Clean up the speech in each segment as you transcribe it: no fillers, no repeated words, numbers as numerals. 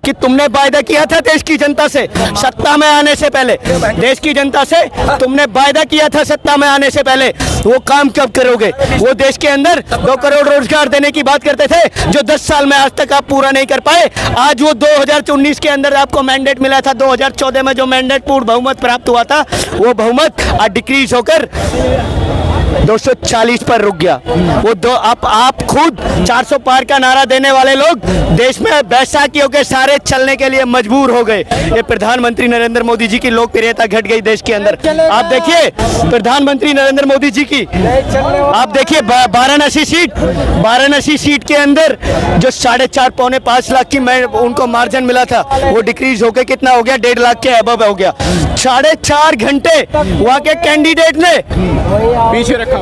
कि तुमने वायदा किया था देश की जनता से सत्ता में आने से पहले, देश की जनता से तुमने वायदा किया था सत्ता में आने से पहले, वो काम कब करोगे? वो देश के अंदर 2 करोड़ रोजगार देने की बात करते थे जो 10 साल में आज तक आप पूरा नहीं कर पाए। आज वो 2019 के अंदर आपको मैंडेट मिला था, 2014 में जो मैंडेट पूर्ण बहुमत प्राप्त हुआ था वो बहुमत आज डिक्रीज होकर 240 पर रुक गया। वो आप खुद 400 पार का नारा देने वाले लोग देश में बैसाखियों के सारे चलने के लिए मजबूर हो गए। ये प्रधानमंत्री नरेंद्र मोदी जी की लोकप्रियता घट गई देश के अंदर। आप देखिए प्रधानमंत्री नरेंद्र मोदी जी की, आप देखिए वाराणसी सीट के अंदर जो 4.5 पौने 5 लाख की उनको मार्जिन मिला था वो डिक्रीज होकर कितना हो गया? 1.5 लाख के अबव हो गया। 4.5 घंटे वहां के कैंडिडेट ने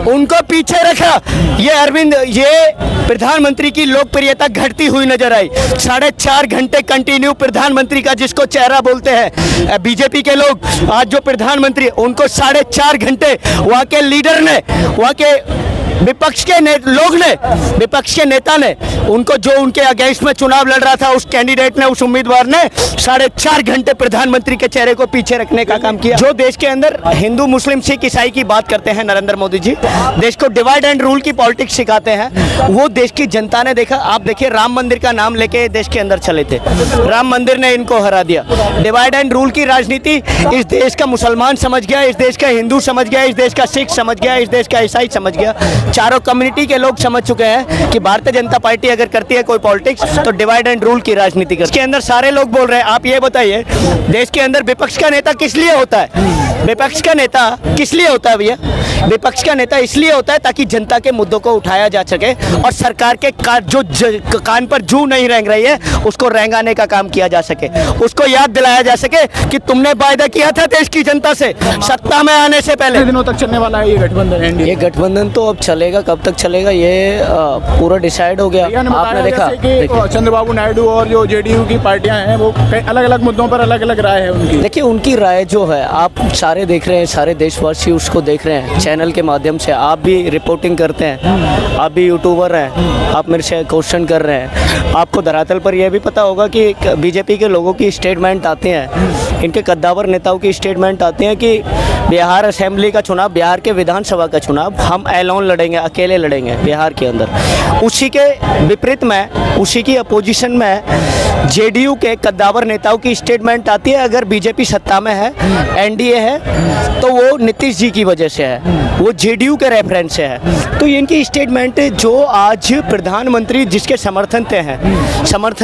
उनको पीछे रखा। ये प्रधानमंत्री की लोकप्रियता घटती हुई नजर आई। 4.5 घंटे कंटिन्यू प्रधानमंत्री का जिसको चेहरा बोलते हैं बीजेपी के लोग, आज जो प्रधानमंत्री उनको 4.5 घंटे वहां के लीडर ने, वहां के विपक्ष के विपक्ष के नेता ने उनको, जो उनके अगेंस्ट में चुनाव लड़ रहा था, उस कैंडिडेट ने, उस उम्मीदवार ने 4.5 घंटे प्रधानमंत्री के चेहरे को पीछे रखने का काम किया। जो देश के अंदर हिंदू मुस्लिम सिख ईसाई की बात करते हैं नरेंद्र मोदी जी, देश को डिवाइड एंड रूल की पॉलिटिक्स सिखाते हैं, वो देश की जनता ने देखा। आप देखिए राम मंदिर का नाम लेके देश के अंदर चले थे, राम मंदिर ने इनको हरा दिया। डिवाइड एंड रूल की राजनीति इस देश का मुसलमान समझ गया, इस देश का हिंदू समझ गया, इस देश का सिख समझ गया, इस देश का ईसाई समझ गया। चारों कम्युनिटी के लोग समझ चुके हैं कि भारतीय जनता पार्टी अगर करती है कोई पॉलिटिक्स तो डिवाइड एंड रूल की राजनीति करती है। इसके अंदर सारे लोग बोल रहे हैं। आप ये बताइए देश के अंदर विपक्ष का नेता किस लिए होता है? विपक्ष का नेता किस लिए होता है भैया? विपक्ष का नेता इसलिए होता है ताकि जनता के मुद्दों को उठाया जा सके और सरकार के जो कान पर जू नहीं रेंग रही है उसको रेंगाने का काम किया जा सके, उसको याद दिलाया जा सके कि तुमने वायदा किया था देश की जनता से सत्ता में आने से पहले। दिनों तक चलने वाला है ये गठबंधन? ये गठबंधन तो अब चलेगा, कब तक चलेगा ये पूरा डिसाइड हो गया। आपने देखा चंद्रबाबू नायडू और जो जेडीयू की पार्टियां हैं वो अलग अलग मुद्दों पर अलग अलग राय है उनकी। देखिए उनकी राय जो है आप सारे देख रहे हैं, सारे देशवासी उसको देख रहे हैं चैनल के माध्यम से। आप भी रिपोर्टिंग करते हैं, आप भी यूट्यूबर हैं, आप मेरे से क्वेश्चन कर रहे हैं। आपको धरातल पर यह भी पता होगा कि बीजेपी के लोगों की स्टेटमेंट आते हैं, इनके कद्दावर नेताओं की स्टेटमेंट आते हैं कि बिहार असेंबली का चुनाव, बिहार के विधानसभा का चुनाव हम एलोन लड़ेंगे, अकेले लड़ेंगे बिहार के अंदर। उसी के विपरीत में, उसी की अपोजिशन में जेडीयू के कद्दावर नेताओं की स्टेटमेंट आती है अगर बीजेपी सत्ता में है, एनडीए है, तो वो नीतीश जी की वजह से है, वो जेडीयू के रेफरेंस से है। तो इनकी स्टेटमेंट जो आज प्रधानमंत्री जिसके समर्थन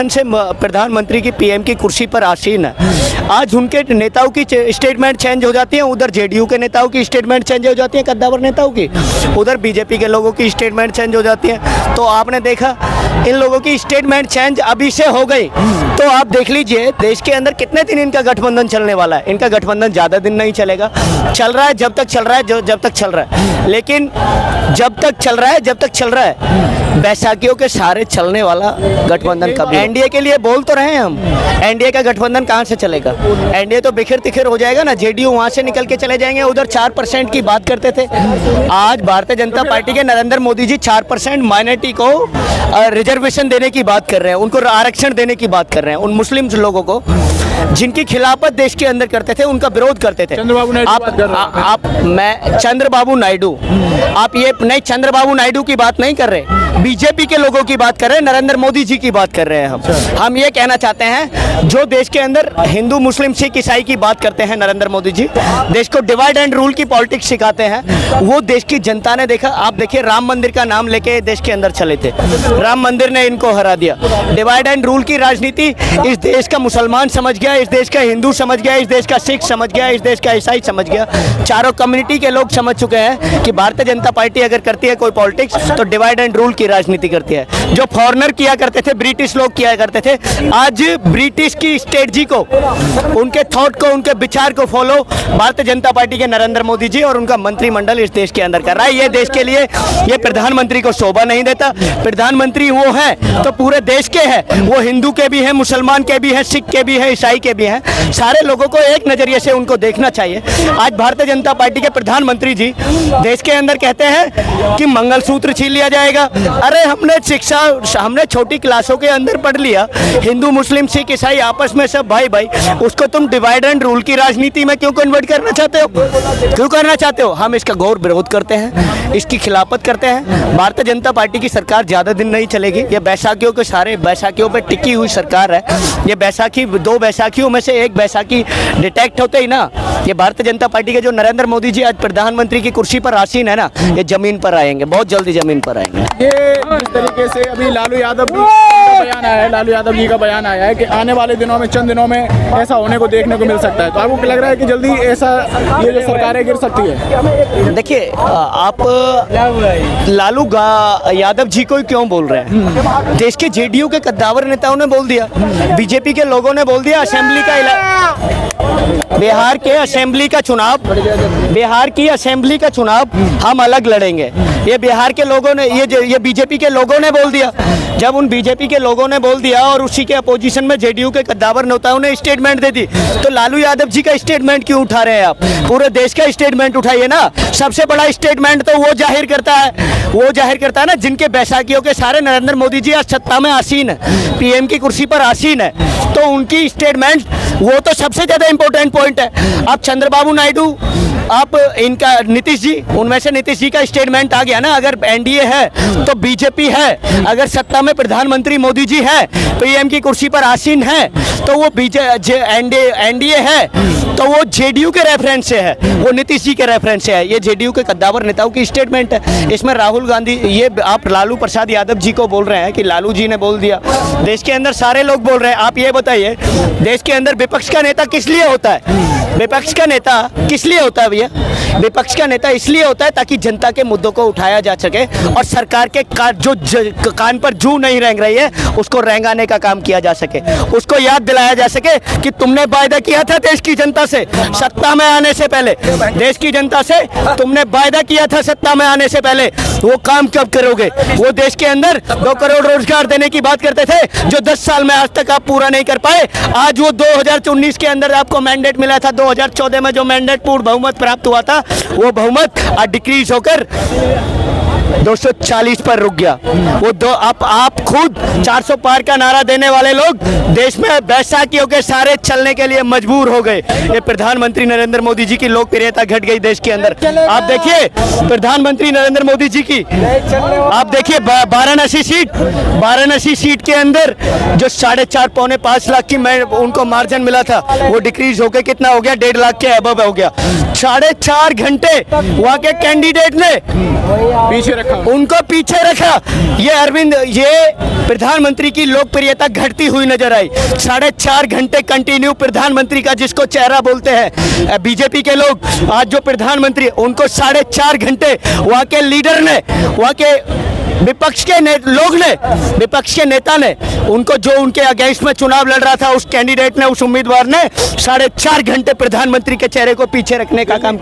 से प्रधानमंत्री की पीएम की कुर्सी पर आसीन है, आज उनके नेताओं की स्टेटमेंट चेंज हो जाती है, उधर जेडीयू के नेताओं की स्टेटमेंट चेंज हो जाती है, कद्दावर नेताओं की, उधर बीजेपी के लोगों की स्टेटमेंट चेंज हो जाती है। तो आपने देखा इन लोगों की स्टेटमेंट चेंज अभी से हो गई, तो आप देख लीजिए देश के अंदर कितने दिन इनका गठबंधन चलने वाला है। इनका गठबंधन ज़्यादा दिन नहीं चलेगा, चल रहा है जब तक चल रहा है, जब तक चल रहा है, लेकिन जब तक चल रहा है बैसाखियों के सारे चलने वाला गठबंधन कब? एनडीए के लिए बोल तो रहे हैं हम, एनडीए का गठबंधन कहाँ से चलेगा? एनडीए तो बिखर तिखर हो जाएगा ना, जेडीयू वहाँ से निकल के चले जाएंगे, उधर 4% की बात करते थे। आज भारतीय जनता पार्टी के नरेंद्र मोदी जी 4% माइनॉरिटी को रिजर्वेशन देने की बात कर रहे हैं, उनको आरक्षण देने की बात कर रहे हैं, उन मुस्लिम लोगों को जिनकी खिलाफत देश के अंदर करते थे, उनका विरोध करते थे। चंद्रबाबू नायडू, आप ये नहीं, चंद्रबाबू नायडू की बात नहीं कर रहे, बीजेपी के लोगों की बात कर रहे हैं, नरेंद्र मोदी जी की बात कर रहे हैं। हम ये कहना चाहते हैं जो देश के अंदर हिंदू मुस्लिम सिख ईसाई की बात करते हैं नरेंद्र मोदी जी, देश को डिवाइड एंड रूल की पॉलिटिक्स सिखाते हैं, वो देश की जनता ने देखा। आप देखिए राम मंदिर का नाम लेके देश के अंदर चले थे, राम मंदिर ने इनको हरा दिया। डिवाइड एंड रूल की राजनीति इस देश का मुसलमान समझ गया, इस देश का हिंदू समझ गया, इस देश का सिख समझ गया, इस देश का ईसाई समझ गया। चारों कम्युनिटी के लोग समझ चुके हैं कि भारतीय जनता पार्टी अगर करती है कोई पॉलिटिक्स तो डिवाइड एंड रूल की राजनीति करती है। जो फॉरेनर किया करते थे, ब्रिटिश लोग किया करते थे, आज ब्रिटिश की स्ट्रेटजी को, उनके थॉट को, उनके विचार को फॉलो भारतीय जनता पार्टी के नरेंद्र मोदी जी और उनका मंत्रिमंडल इस देश के अंदर कर रहा है। ये देश के लिए, ये प्रधानमंत्री को शोभा नहीं देता। प्रधानमंत्री वो है तो पूरे देश के हैं, वो हिंदू के भी हैं, मुसलमान के भी हैं, सिख के भी हैं, ईसाई बुराई के भी हैं, सारे लोगों को एक नज़रिए से उनको देखना चाहिए। आज भारतीय जनता पार्टी के प्रधानमंत्री जी देश के अंदर कहते हैं कि मंगलसूत्र छीन लिया जाएगा। अरे हमने छोटी क्लासों के अंदर पढ़ लिया, हिंदू मुस्लिम सिख ईसाई आपस में सब भाई भाई, उसको तुम डिवाइड एंड रूल की राजनीति में क्यों कन्वर्ट करना चाहते हो? क्यों करना चाहते हो? हम इसका घोर विरोध करते हैं, इसकी खिलाफत करते हैं। भारतीय जनता पार्टी की सरकार ज़्यादा दिन नहीं चलेगी। ये बैसाखियों के सारे बैसाखियों पे टिकी हुई सरकार है। ये बैसाखी, 2 बैसाखियों में से एक बैसाखी डिटेक्ट होते ही ना, ये भारतीय जनता पार्टी के जो नरेंद्र मोदी जी आज प्रधानमंत्री की कुर्सी पर आसीन है ना, ये जमीन पर आएंगे, बहुत जल्दी जमीन पर आएंगे। ये जिस तरीके से अभी लालू यादव जी का बयान आया है कि आने वाले दिनों में, चंद दिनों में ऐसा होने को देखने को मिल सकता है, तो आपको लग रहा है कि जल्दी ऐसा ये जो सरकारें गिर सकती है? देखिए, आप लालू यादव जी को ही क्यों बोल रहे हैं? देश के जेडीयू के कद्दावर नेताओं ने बोल दिया, बीजेपी के लोगों ने बोल दिया, बिहार की असेंबली का चुनाव हम अलग लड़ेंगे। ये बिहार के लोगों ने, ये बीजेपी के लोगों ने बोल दिया। जब उन बीजेपी के लोगों ने बोल दिया और उसी के अपोजिशन में जेडीयू के कद्दावर नेताओं ने स्टेटमेंट दे दी, तो लालू यादव जी का स्टेटमेंट क्यों उठा रहे हैं आप? पूरे देश का स्टेटमेंट उठाइए ना। सबसे बड़ा स्टेटमेंट तो वो जाहिर करता है ना जिनके बैसाखियों के सारे नरेंद्र मोदी जी आज सत्ता में आसीन है, पीएम की कुर्सी पर आसीन है, तो उनकी स्टेटमेंट वो तो सबसे ज्यादा इंपॉर्टेंट पॉइंट है। अब चंद्रबाबू नायडू, आप इनका नीतीश जी, उनमें से नीतीश जी का स्टेटमेंट आ गया ना, अगर एनडीए है तो बीजेपी है, अगर सत्ता में प्रधानमंत्री मोदी जी है, पीएम की कुर्सी पर आसीन है, तो वो एनडीए है, तो वो जेडीयू के रेफरेंस से है, वो नीतीश जी के रेफरेंस से है। ये जेडीयू के कद्दावर नेताओं की स्टेटमेंट है। इसमें राहुल गांधी, ये आप लालू प्रसाद यादव जी को बोल रहे हैं कि लालू जी ने बोल दिया। देश के अंदर सारे लोग बोल रहे हैं। आप ये बताइए, देश के अंदर विपक्ष का नेता किस लिए होता है? विपक्ष का नेता किस लिए होता है भैया? विपक्ष का नेता इसलिए होता है ताकि जनता के मुद्दों को उठाया जा सके और सरकार के कान पर जू नहीं रेंग रही है उसको रेंगाने का काम किया जा सके, उसको याद दिलाया जा सके कि तुमने वायदा किया था देश की जनता से सत्ता में आने से पहले, देश की जनता से तुमने वायदा किया था सत्ता में आने से पहले, वो काम कब करोगे? वो देश के अंदर 2 करोड़ रोजगार देने की बात करते थे जो 10 साल में आज तक आप पूरा नहीं कर पाए। आज वो 2019 के अंदर आपको मैंडेट मिला था, 2014 में जो मैंडेट पूर्ण बहुमत प्राप्त हुआ था, वो बहुमत आज डिक्रीज होकर 240 पर रुक गया। वो आप खुद 400 पार का नारा देने वाले लोग देश में बैसाखियों के सारे चलने के लिए मजबूर हो गए। ये प्रधानमंत्री नरेंद्र मोदी जी की लोकप्रियता घट गई देश के अंदर। आप देखिए प्रधानमंत्री नरेंद्र मोदी जी की, आप देखिए वाराणसी सीट के अंदर जो 4.5 पौने 5 लाख की उनको मार्जिन मिला था, वो डिक्रीज होकर कितना हो गया? 1.5 लाख के अबव हो गया। 4.5 घंटे वहां के कैंडिडेट ने उनको पीछे रखा। ये प्रधानमंत्री की लोकप्रियता घटती हुई नजर आई। 4.5 घंटे कंटिन्यू प्रधानमंत्री का, जिसको चेहरा बोलते हैं बीजेपी के लोग, आज जो प्रधानमंत्री, उनको 4.5 घंटे वहां के लीडर ने, वहां के विपक्ष के नेता ने, उनको जो उनके अगेंस्ट में चुनाव लड़ रहा था, उस कैंडिडेट ने, उस उम्मीदवार ने 4.5 घंटे प्रधानमंत्री के चेहरे को पीछे रखने का काम किया।